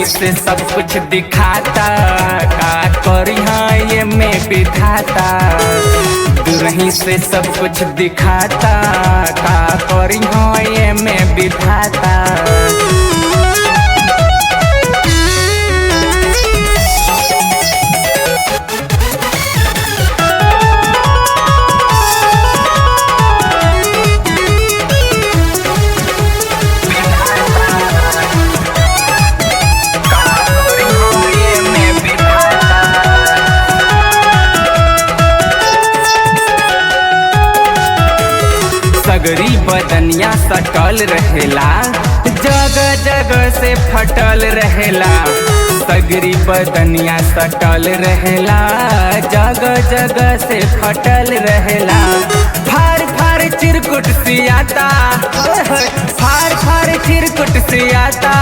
दूरही से सब कुछ दिखाता, का करी हाँ ये में विधाता। दूरही से सब कुछ दिखाता, का करी हाँ ये में विधाता। सगरी बदनिया सटल रहेला, जगह जगह से फटल रहेला। सगरी बदनिया सटल रहेला, जगह जगह से फटल रहेला। फार फार चिरकुट सियाता, फार फार चिरकुट सियाता।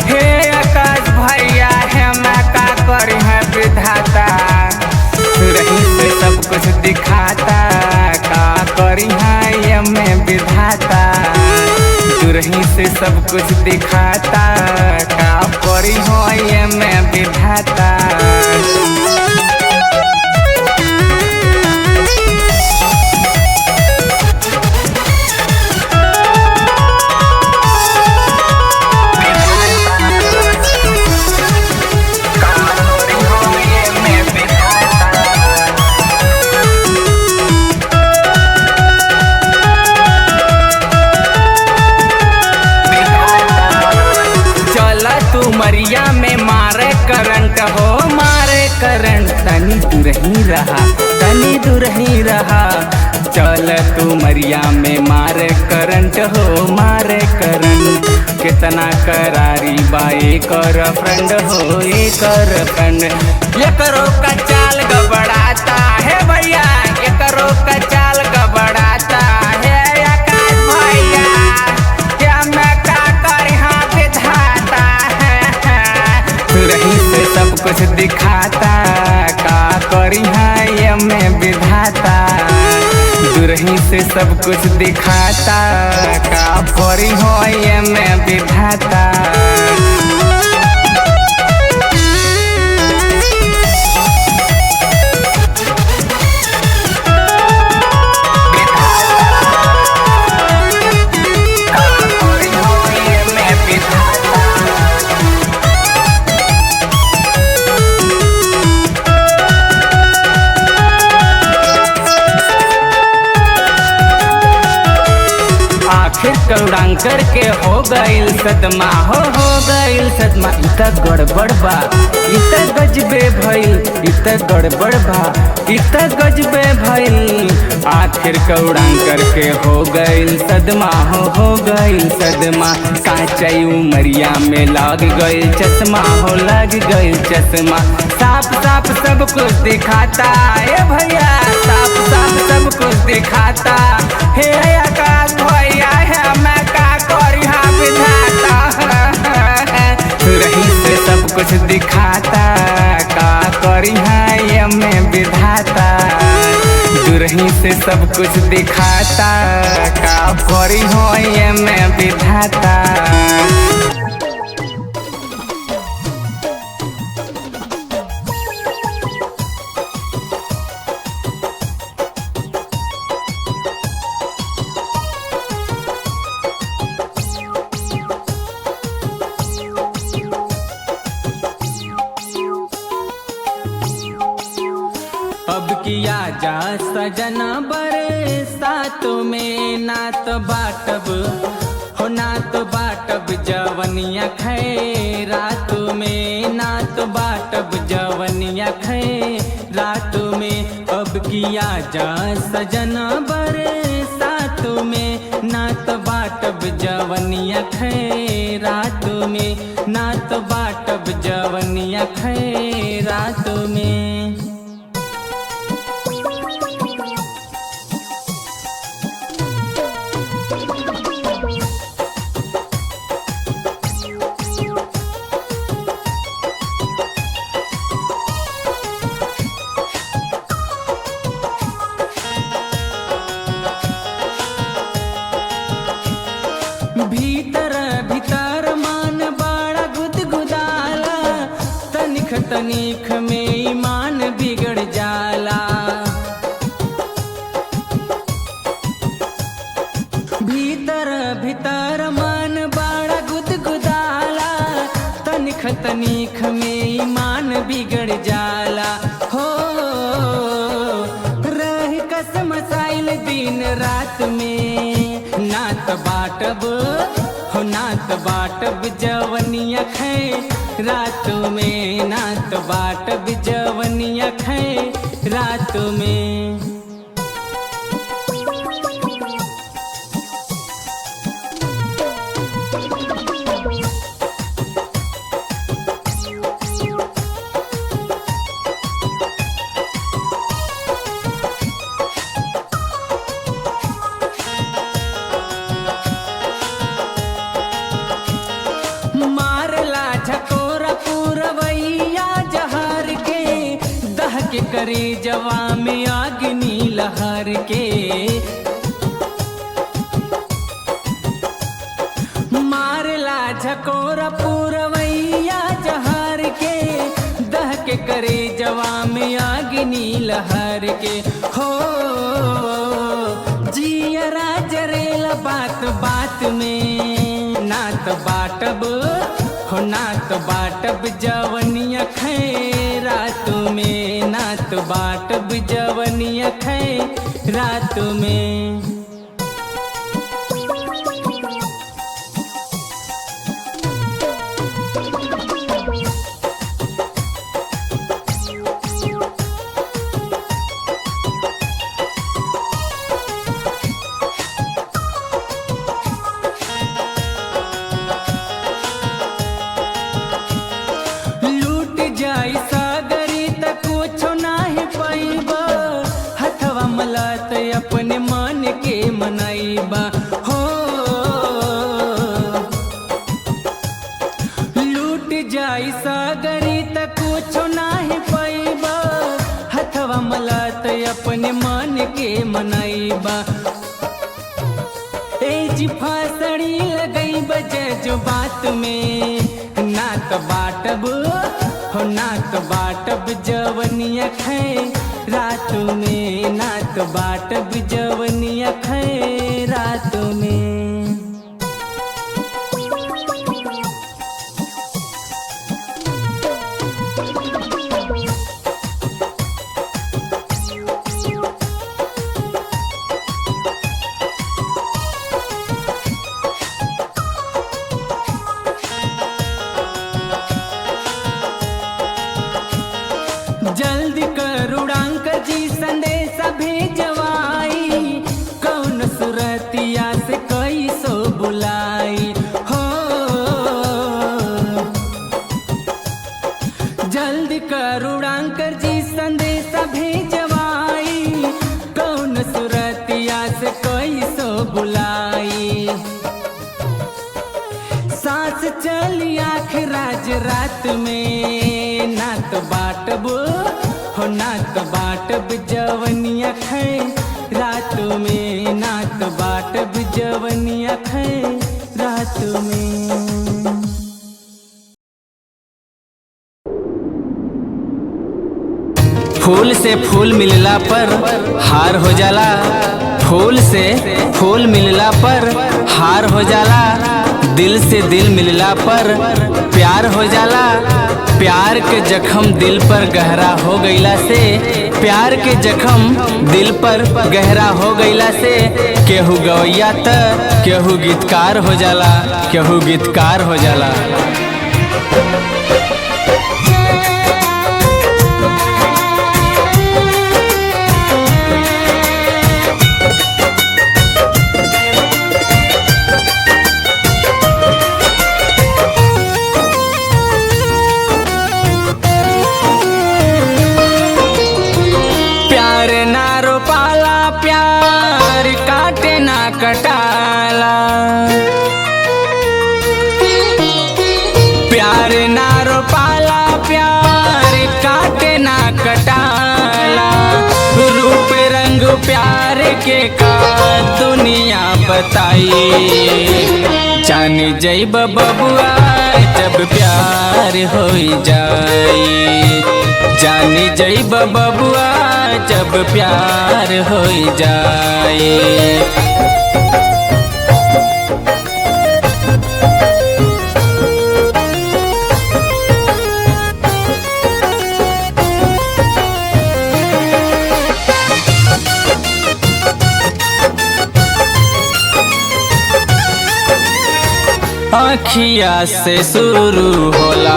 हे आकाश भैया है मैं का करी है विधाता। दूरही से सब कुछ दिखाता, का करी है में विधाता। दूरही से सब कुछ दिखाता, का करी हो ये में विधाता। मरिया में मारे करंट हो, मारे करंट। तनी दूरही रहा, तनी दूरही रहा। चल तू मरिया में मारे करंट हो, मारे करंट। कितना करारी बाई कर फ्रेंड हो, ये कर फ्रेंड। ये करो का चाल गबड़ाता है भैया, ये करो का चाल गबड़ाता है। आकाश भैया क्या मैं का कर हाँ विधाता। दूरही से सब कुछ दिखाता, का करी है ये में विधाता। दूरही से सब कुछ दिखाता, का करी हो ये में विधाता। आखिर कौड़ांकर के हो गईल सदमा, हो गईल सदमा। इत गड़बड़ बा, इत गजबे भइल, इत गड़बड़ बा, इत गजबे भइल। आखिर कौड़ांकर के हो गईल सदमा, हो गईल सदमा। कांचई उमरिया में लग गईल चश्मा, हो लग गईल चश्मा। साफ साफ सब कुछ दिखाता है भैया, साफ साफ सब कुछ दिखाता। हे आकाश भैया है मैं का करी हाँ विधाता। दूरही से सब कुछ दिखाता, का करी है ये में विधाता। दूरही से सब कुछ दिखाता, का करी हो ये में विधाता। अब किया जा सजना बरसात में, नात बाटब हो नात बाटब जवनिया खै रात में। नात बाटब जवनिया खै रात में। अब किया जा सजना बरसात में, नात बाटब जवनिया खै रात में। नात बाटब जवनिया खै रात में। भीतर भीतर भीतर मन बड़ा गुदगुदाला, तनिख तनिख में ईमान बिगड़ जाला हो। रह कसम साइल दिन रात में नात बाटब हो, नात बाटब जवनिया खे रात में, नात बाटब जवनिया खे रात में। मारला झकोरा पुरवैया जहर के, दह के करे जवा में अग्नि लहर के। मारला झकोरा पुरवैया जहर के, दह के करे जवा में अग्नि लहर के हो। जियरा जरेला बात बात में नात बाटब हो, नात बाटब जवनिया खे रात में, नात बाटब जवनिया खे रात में। जाई सागरी त कुछो नाही पाइबा, हथवा मलत अपने मन के मनाइबा हो। लूट जाई सागरी त कुछो नाही पाइबा, हथवा मलत अपने मन के मनाइबा। ए जी फासड़ी लगई बजे जो बात में नात बाटब हो, नात बाटब जवनिया खे रात में, नात बाटब जवनिया खे रात में। जल्दी करुणांक जी संदेशा भेजवाई, कौन सुरतिया से कई सो बुलाई हो। जल्दी करुणांक जी संदेशा भेजवाई, कौन सुरतिया से कई सो बुलाई। सांस चली आखिर राज रात में नात बाटब हो, नात बाटब जवनिया खे रात में, नात बाटब जवनिया खे रात में। फूल से फूल मिलला पर हार हो जाला, फूल से फूल मिलला पर हार हो जाला, दिल से दिल मिलला पर प्यार हो जाला। प्यार के जख्म दिल पर गहरा हो गईला से, प्यार के जख्म दिल पर गहरा हो गईला से, केहू गवैया त केहू गीतकार हो जाला, केहू गीतकार हो जाला। कटाला प्यार ना रोपाला, प्यार काटे ना कटाला। रूप रंग प्यार के का दुनिया बताई, जान जइब बबुआ जब प्यार हो जाई, जान जइब बबुआ जब प्यार हो जाई। अखिया से शुरू होला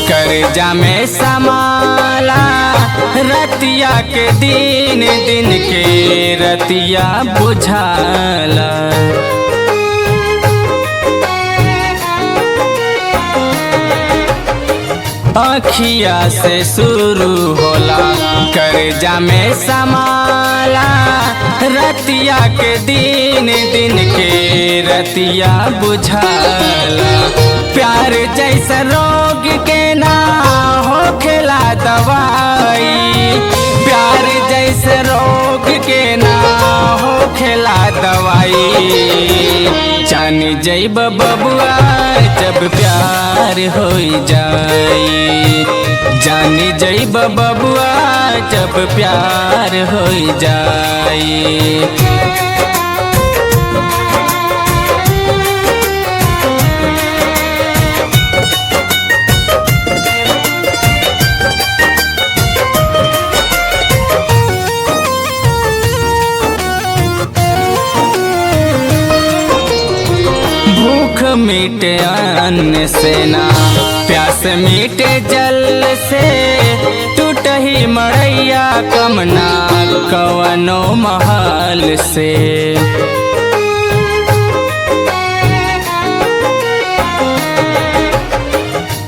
कर्जा में समाला, रतिया के दिन दिन के रतिया बुझाला। अखिया से शुरू होला कर्जा में समाला, रतिया के दिन दिन के रतिया बुझाला। प्यार जैसा रोग के ना होखेला दवाई, प्यार जैसे रोग के ना होखेला दवाई। जान जइब बबुआ जब प्यार हो जाई, जान जइब बबुआ जब प्यार हो जाई। भूख मिटे अन्न से ना प्यास मिटे जल से, टूटही मड़ैया कमना कवनो महल से।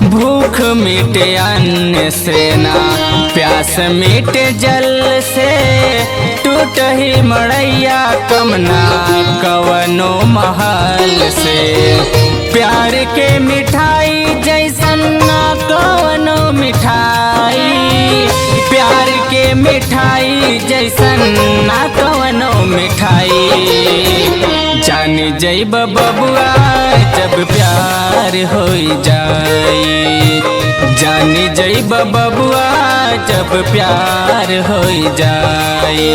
भूख मिटे अन्न से ना प्यास मिटे जल से, टूटही मड़ैया कमना कवनो महल से। प्यार के मिठाई जैसन ना कवनो मिठाई, प्यार के मिठाई जैसन ना कवनो मिठाई। जान जइब बबुआ जब प्यार हो जाई, जान जइब बबुआ जब प्यार हो जाई।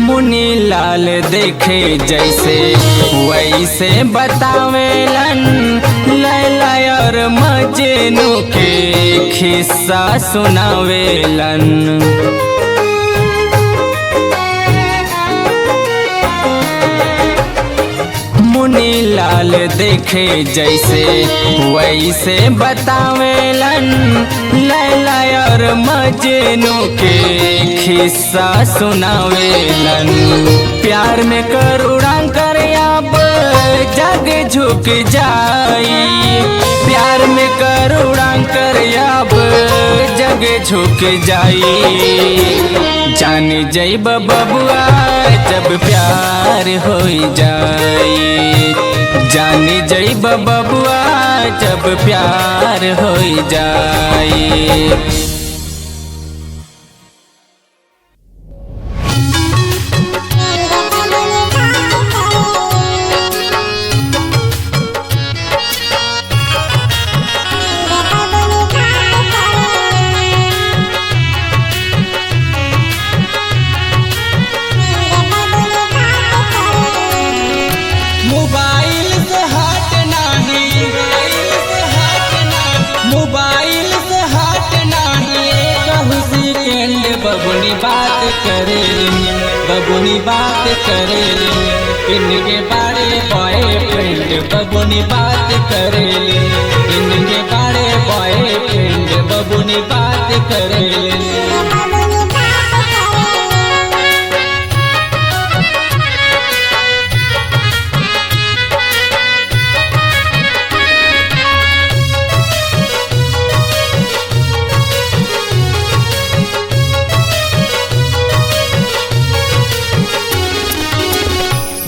मुनि लाल देखे जैसे वैसे बतावेलन, लैला और मजनू के खिस्सा सुनावेलन। मुनि लाल देखे जैसे वैसे बतावेलन, लैला और मजनू के खिस्सा सुनावेलन। प्यार में करुणाकर अब जग झुक जाई, प्यार में करुणाकर अब जग झुक जाई। जान जइब बबुआ जब प्यार हो जाई, जान जइब बबुआ जब प्यार हो जाई। मोबाइल से हट नहीं, मोबाइल से हट नहीं, कहू सेकेंड बबुनी बात करे, बबुनी बात करे। इनके बारे बॉयफ्रेंड बबुनी बात करे, इनके बारे बॉयफ्रेंड बबुनी बात करे।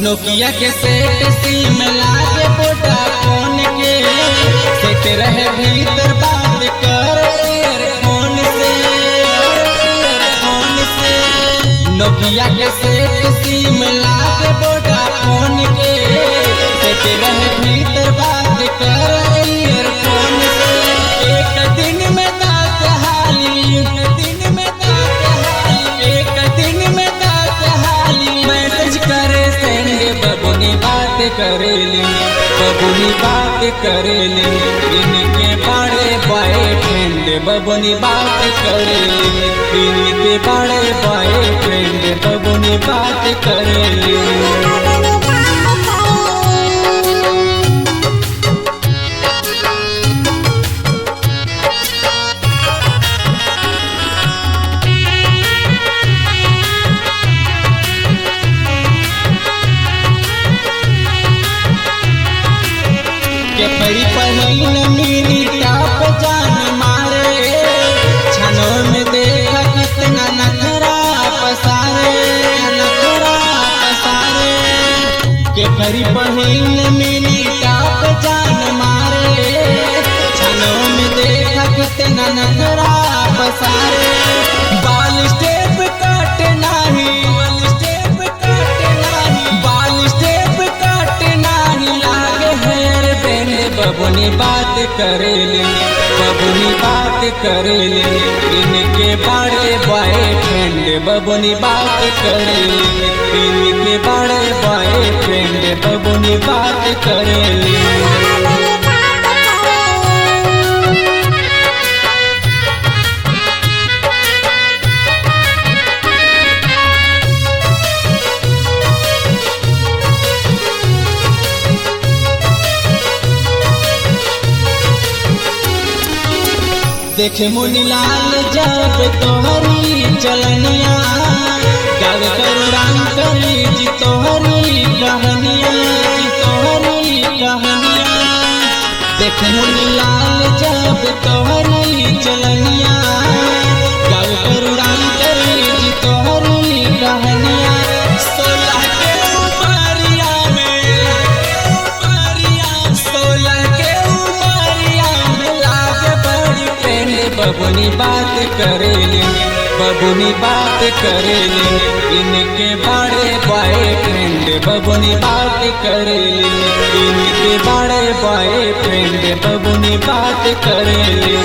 नोकिया के सेट सिम लागे वोडाफोन के, सेट रहे भीतर बात कर ईयरफोन से, ईयरफोन से। नोकिया के सेट सिम लागे वोडाफोन के, सेट रहे भीतर बात कर ईयरफोन से। एक दिन में 10 हाली, एक दिन में 10 हाली, एक दिन में 10 हाली मैसेज करे सेंड करेली बबुनी बात करेली इनके बड़े बॉयफ्रेंड बबुनी बात करेली इनके बड़े बॉयफ्रेंड बबुनी बात करेली। के परी पहिन मिली टाप जान मारे छनों में देखा कितना नखरा पसारे के परी पहिन मिली टाप जान मारे छनों में देखा कितना नखरा पसारे बाल स्टेप कट नाही बबुनी बात करेली इनके बड़े बॉयफ्रेंड बबुनी बात करेली इनके बड़े बॉयफ्रेंड बबुनी बात करेली। देखे मुनीलाल जब तोहरी चलनिया गावे करुणान करी जी तोहरी कहानिया देखे मुनीलाल जब तोहरी चलनिया गावे करुणान करी जी तोहरी कहानिया। 16 के उमरिया में लागे बड़ी बबुनी बात करेली इनके बड़े बॉयफ्रेंड बबुनी बात करेली इनके बड़े बॉयफ्रेंड बबुनी बात करेली।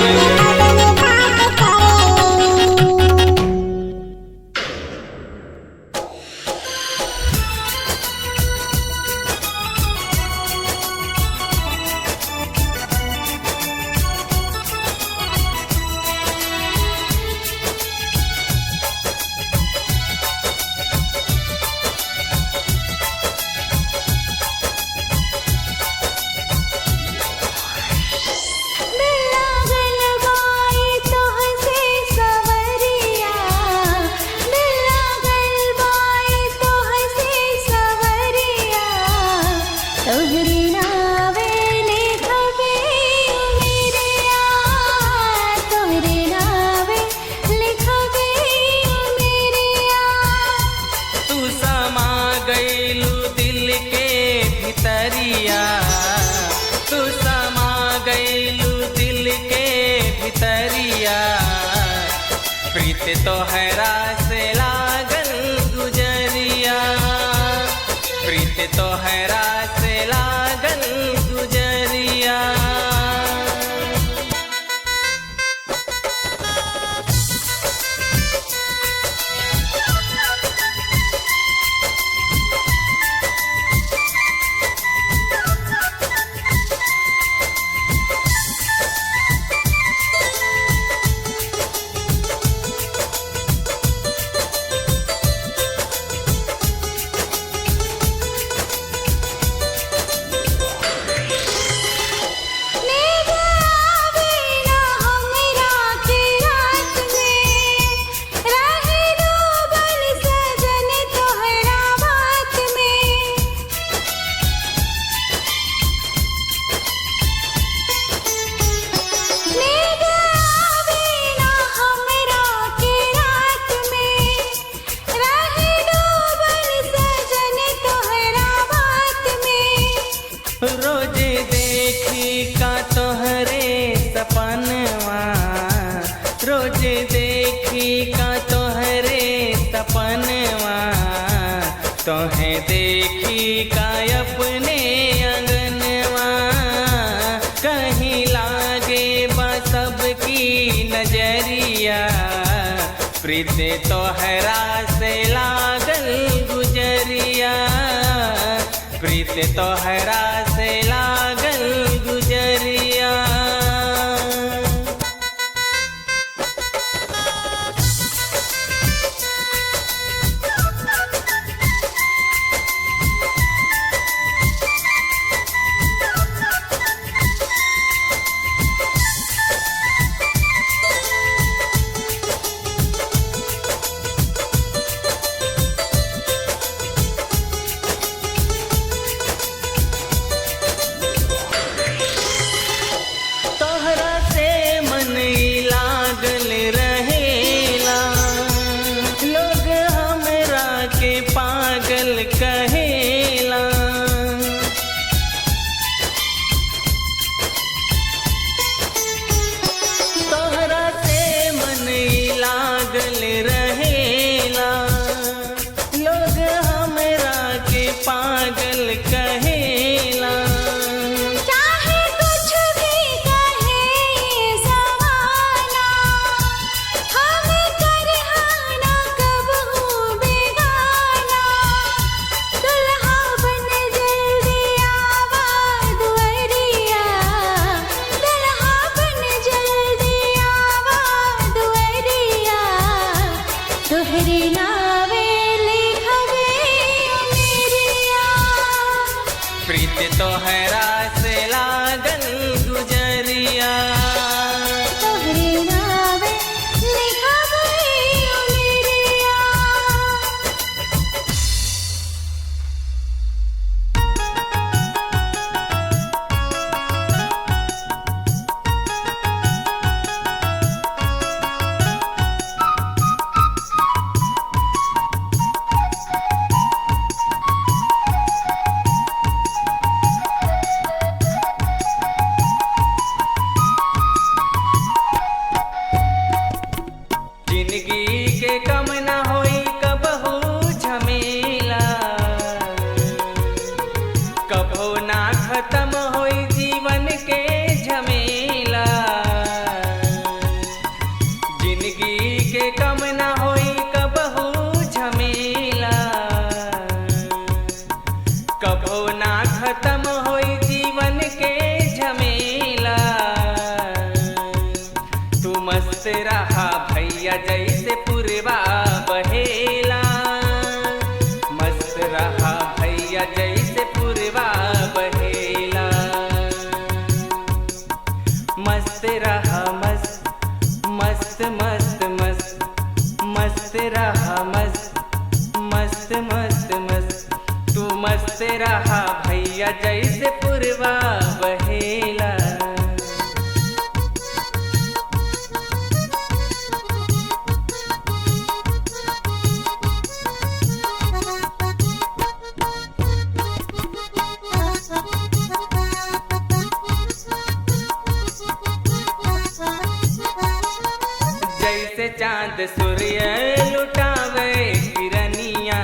प्रीत तोहरा से लागल गुजरिया प्रीत तोहरा से लागल गुजरिया। रोजे देखी का तोहरे सपनवा रोजे देखी का तोहरे सपनवा तोहे देखी का अपने अंगनवा कहीं लागे बा सबकी नजरिया प्रीत तोहरा से लागल गुजरिया प्रीत तोहरा से लागल गुजरिया। पागल कहेला तोहरा से मन लागल रहेला, लोग हमरा के पागल कहेला। चाहे कुछ भी कहे ज़माना, हम करहाना कब हूँ बेगाना। दुल्हा बन जल्दी आवा दुआरिया, दुल्हा बन जल्दी आवा दुआरिया। तोहरे नावे लिखबे उमेरिया, प्रीत तोहरा से लागल गुजरिया। तोहरे नावे लिखबे उमेरिया। जिंदगी के कम ना होई कबहू झमेला, कबहू ना खत्म होई जीवन के झमेला। जिंदगी के कम ना होई कबहू झमेला, कबहू ना खत्म होई जीवन के झमेला। तू मस्त रहा भैया जैसे पुरवा बहेला, मस्त रहा भैया जैसे पुरवा बहेला। मस्त रहा मस्त मस्त मस्त मस्त, मस्त रहा मस्त मस्त मस्त मस्त। तू मस्त रहा भैया जैसे पुरवा बहेला। जैसे चांद सूर्य लुटावे किरनिया,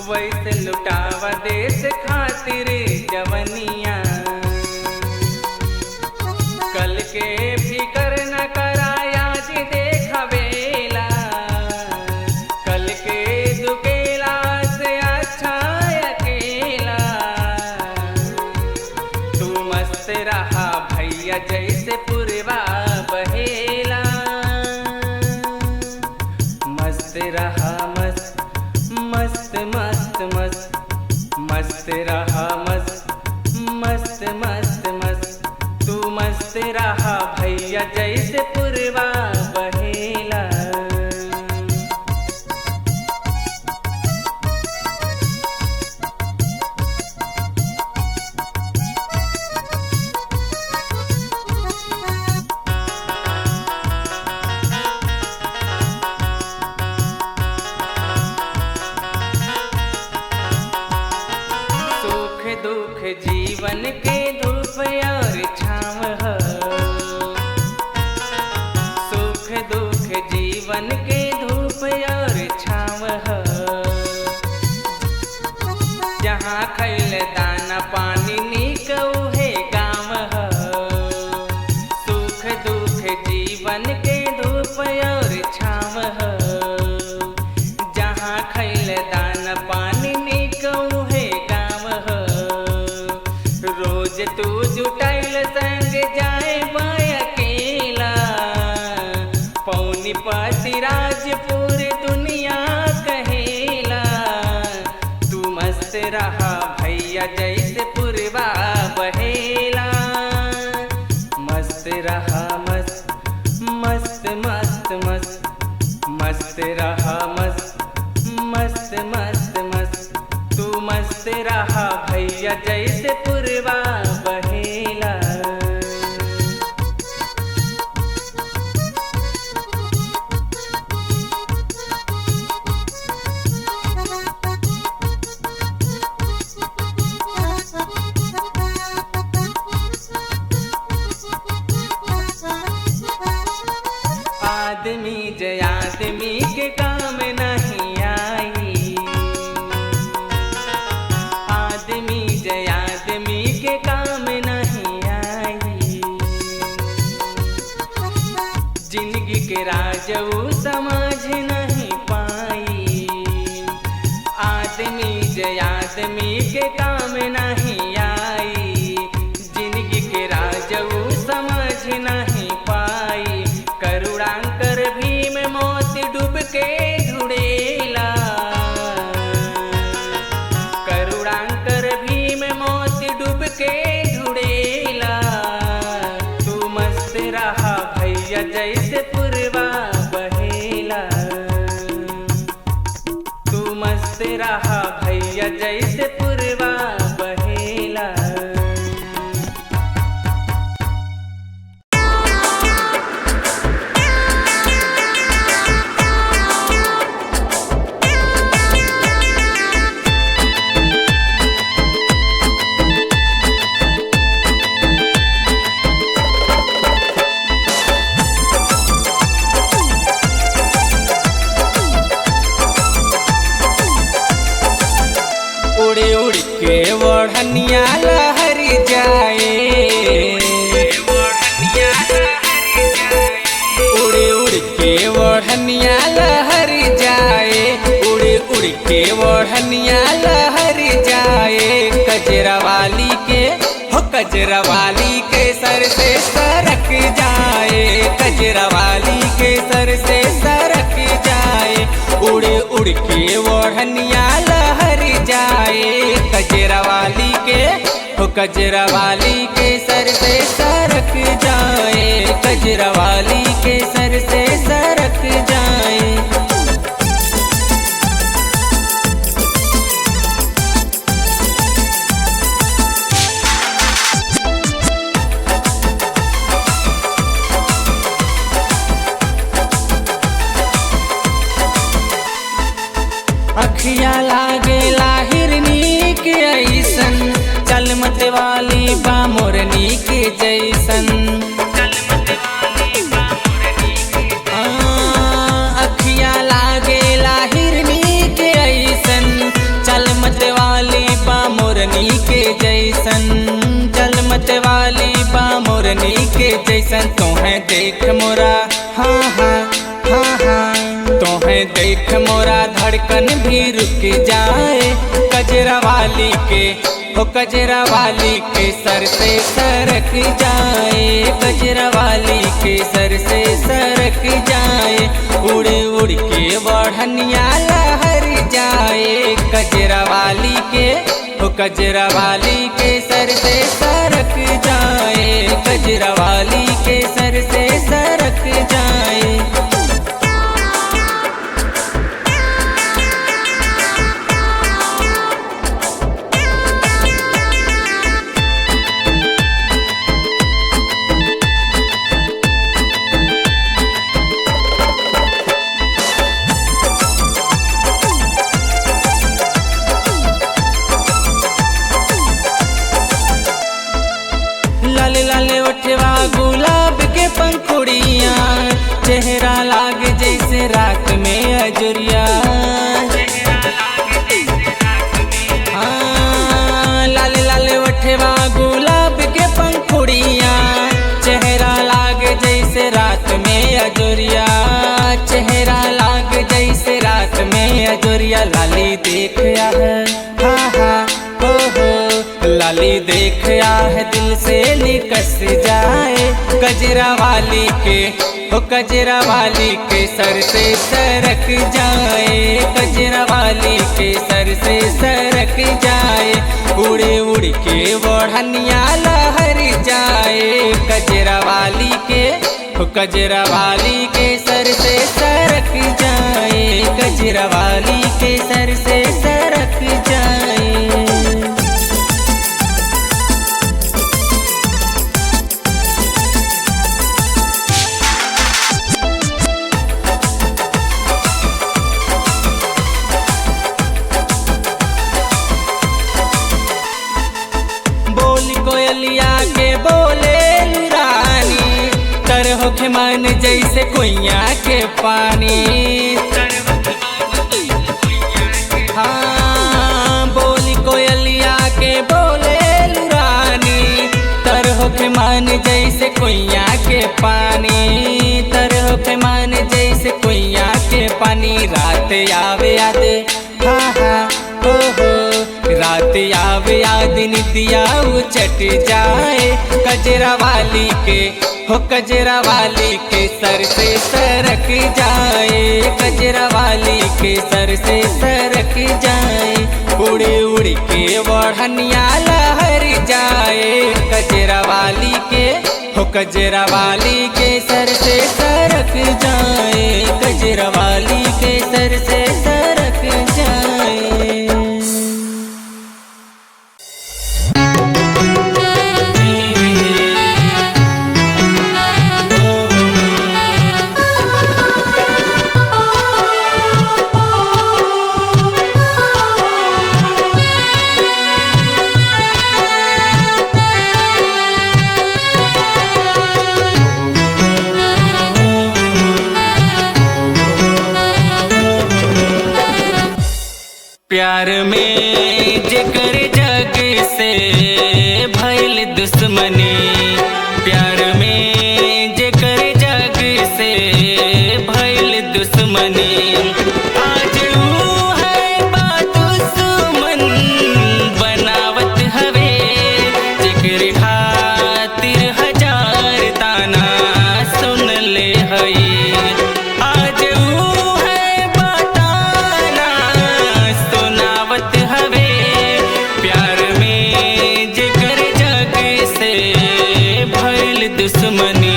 वैसे लुटावा देश खातिर जवनिया। कल के फिकर न कराया जी देखवेला, कल के दुकेला से अच्छा अकेला। तू मस्त रहा भैया जैसे पुरवा बहेला, मस्त रहा मस्त मस्त मस्त मस्त, मस्त रहा मस्त मस्त मस्त मस्त। तू मस्त रहा भैया जैसे पुरवा बहेला। दुख जीवन के धूप और छाँव है, सुख दुख जीवन के धूप और छाँव है। जहाँ खैल दाना पानी नीक उहे गाँव है। सुख दुख जीवन के धूप और छाँव है, जहाँ खैल दाना पानी अलीराजपुर दुनिया कहेला तू मस्त रहा भैया जैसे पुरवा बहेला मस्त रहा मस्त मस्त मस्त मस्त मस्त रहा मस्त मस्त मस्त मस्त तू मस्त रहा भैया जैसे पुरवा बहेला आदमी जय आदमी के काम नहीं आई आदमी जय आदमी के काम नहीं आई जिंदगी के राज वो समझ नहीं पाई आदमी जय आदमी के काम नहीं आई जिंदगी के राज वो समझ नहीं पाई करुणांकर भीम मोती डूब के ढूंढेला करुणांकर भीम मोती डूब के ढूंढेला तू मस्त रहा भैया जैसे पुरवा बहेला तू मस्त रहा भैया जैसे पुरवा बहेला उड़ी उड़ के ओढ़निया लहरी जाए उड़ी उड़ के ओढ़निया लहरी जाए उड़ी उड़ के ओढ़निया लहरी जाए कजरा वाली के हो कजरा वाली के सर से सरक जाए कजरा वाली के सर से सरक जाए उड़ उड़ के ओढ़निया लहरी जाए कजरा वाली के हो कजरा वाली के सर से सरक जाए कजरा वाली के सर से सरक जाए अखिया लागे लाहिरनी के ऐसन चल मत वाली बामोरनी के जैसन अखिया लागे लाहिरनी के ऐसन चल मत वाली बामोरनी के जैसन चल मत वाली बामोरनी के जैसन तोहें देख मोरा हाँ हाँ हाँ हाँ तोहें देख मोरा धड़कन भी रुक जाए कजरा वाली के हो कजरा वाली के सर से सरक जाए कजरा वाली के सर से सरक जाए उड़ उड़ के बढ़निया लहर जाए कजरा वाली के हो कजरा वाली के सर से सरक जाए कजरा वाली के सर से सरक जाए लाल लाल उठवा गुलाब के पंखुड़िया चेहरा लाग जैसे रात में अजुरिया लाल लाल उठवा गुलाब के पंखुड़िया चेहरा लाग जैसे रात में अजुरिया चेहरा लाग जैसे रात में अजुरिया लाली देख हाँ हाँ हो लाली देख आह दिल से निकस जाए। कजरा वाली के हो कजरा वाली के सर से सरक जाए। कजरा वाली के सर से सरक जाए। उड़े उड़ के बढ़निया लहर जाए। कजरा वाली के हो कजरा वाली के सर से सरक जाए। कजरा वाली के सर से सरक जाए। कोयलिया के बोले रानी कर होखे मन जैसे कुइया के पानी। हाँ बोली कोयलिया के बोले रानी तर होखे मन जैसे कुइया के पानी। तर होखे मन जैसे कुइया के पानी। रात आवे याद हाँ हाँ हो रात आवे याद निदिया चट जाए। कजरा वाली के हो कजरा वाली के सर से सरक जाए। कजरा वाली के सर से सरक जाए। उड़े उड़ के बढ़निया लहर जाए। कजरा वाली के हो कजरा वाली के सर से सरक जाए। कजरा वाली के सर से सरक जाए। प्यार में जेकर जग से भइल दुश्मनी। प्यार में जेकर जग से भइल दुश्मनी। आज ऊ है बात दुश्मन बनावत हवे। जेकर खातिर हजार ताना सुन ले हई। आज ऊ है बताना सुनावत हवे। प्यार में जेकर जग से भइल दुश्मनी।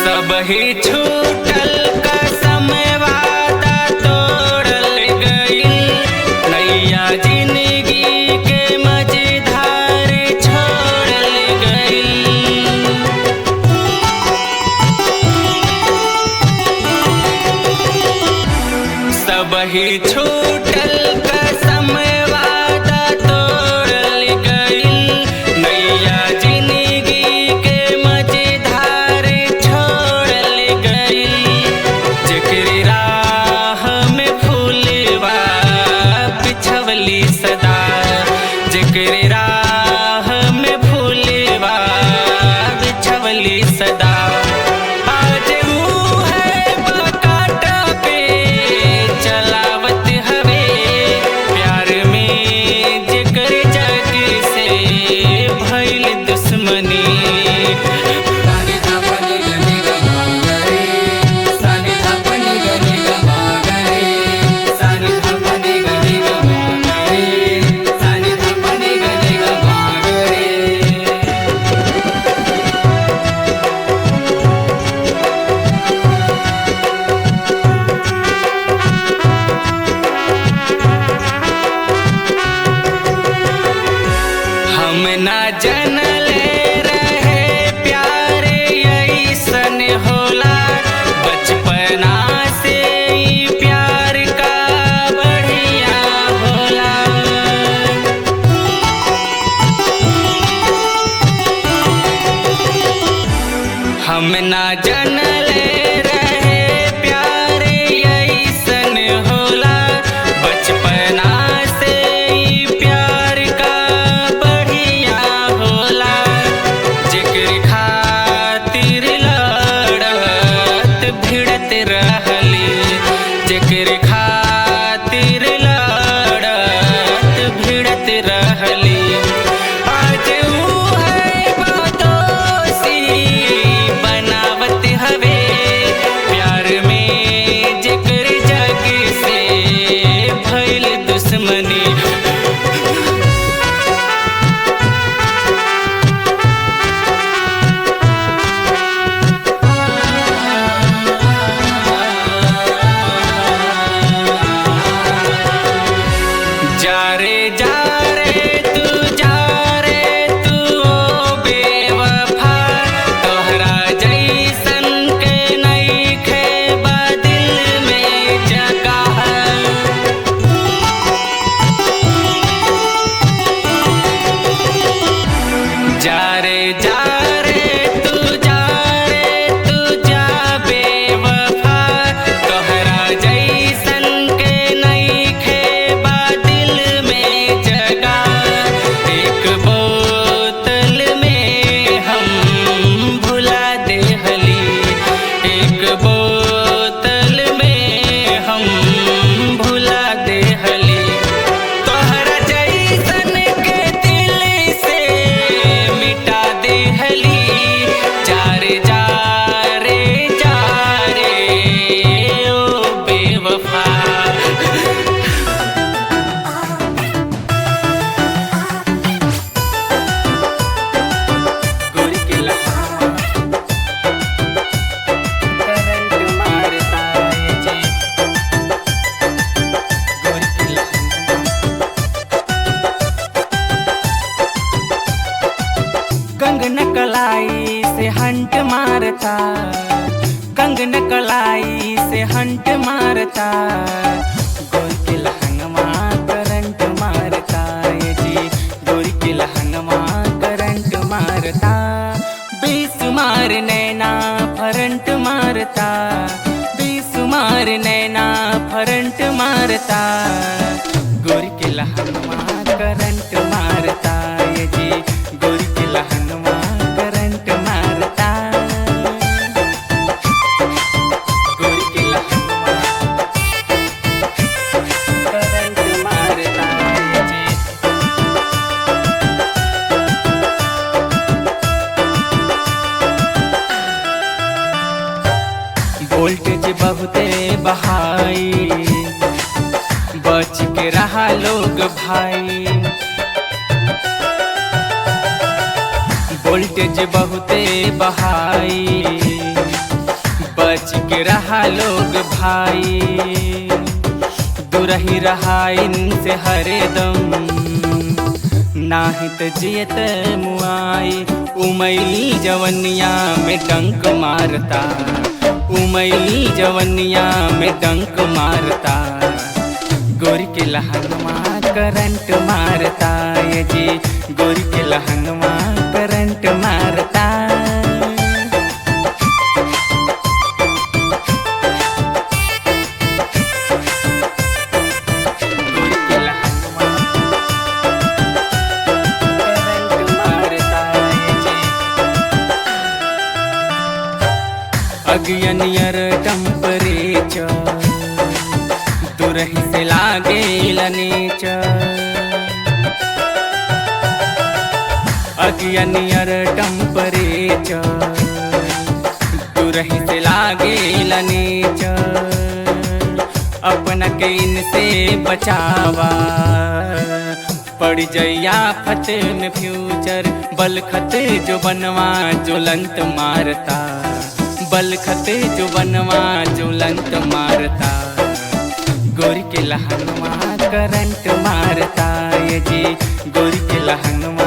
सबही छूटल कसम वादा तोड़ल गइल। नैया जिंदगी के मझधार छोड़ल गइल। सबही छूटल कसम वादा तोड़ल गइल। नैया जिंदगी के मझधार छोड़ल गइल। जेकरी राह में फूलवा बिछवली सदा। जेकरी राह में फूलवा बिछवली सदा। आज ऊ है बकाटा पे चलावत हवे। प्यार में जेकर जग से भइल दुश्मनी। सानी धापनी गनी गमा गरे। सानी धापनी गनी गमा गरे। सानी धापनी गनी गमा गरे। सानी धापनी गनी हम ना जानले रहे प्यारे ऐसन होला, बचपना से ही प्यार का बढ़िया होला। जेकर खातिर लड़त भिड़त रहली, जेकर खातिर लड़त भिड़त रहली, आज ऊ है बातोसी बनावत हवे। प्यार में जेकर जग से भइल दुश्मनी, जा रे तू जा रे तू ओ बेवफा, तोहरा जैसन के नइखे बा दिल में जगह। जा रे तू जा बेवफा, तोहरा जैसन के नइखे बा दिल में जगह। एक बोतल में हम भुला देहली, एक बोतल में हम भुला देहली, तोहरा जैसन के दिल से मिटा देहली। जा रे ओ बेवफा। गोरी के लहंगा करंट मारता है जी, गोरी के लहंगा। कंगन कलाई से हंट मारता, कंगन कलाई से हंट मारता, गोरी के लहंगमा करंट मारता ये जी, गोरी के लहंगमा करंट मारता। बेसुमार नैना फरंट मारता, बेसुमार नैना फरंट मारता, गोरी के लहंगमा करंट मारता ये जी, गोरी के लहंगमा करंट मारता। गोरी के लहंगमा करंट मारता ये जी। वोल्टेज बहुते बहाई, बच के रहा लोग भाई। वोल्टेज बहुते बहाई, बच के रहा लोग भाई। दूरही रहा इनसे हरदम, नाही त जियत मुआई। उमई जवनिया में डंक मारता, उमई जवनिया में डंक मारता, गोरी के लहंगमा करंट मारता ये जी, गोरी के लहंगमा करंट मारता। गोरी के लहंगमा करंट मारता ये जी। अगियनियर टेम्परेचर दूरही से लागेला नेचर, अगियनियर टेम्परेचर दूरही से लागेला नेचर। अपना के इनसे बचावा, पड़ जइया फत में फ्यूचर। बलखत जो बनवा ज्वलंत मारता, बलखत जो बनवा ज्वलंत मारता, गोरी के लहंगमा करंट मारता ये जी, गोरी के लहंगमा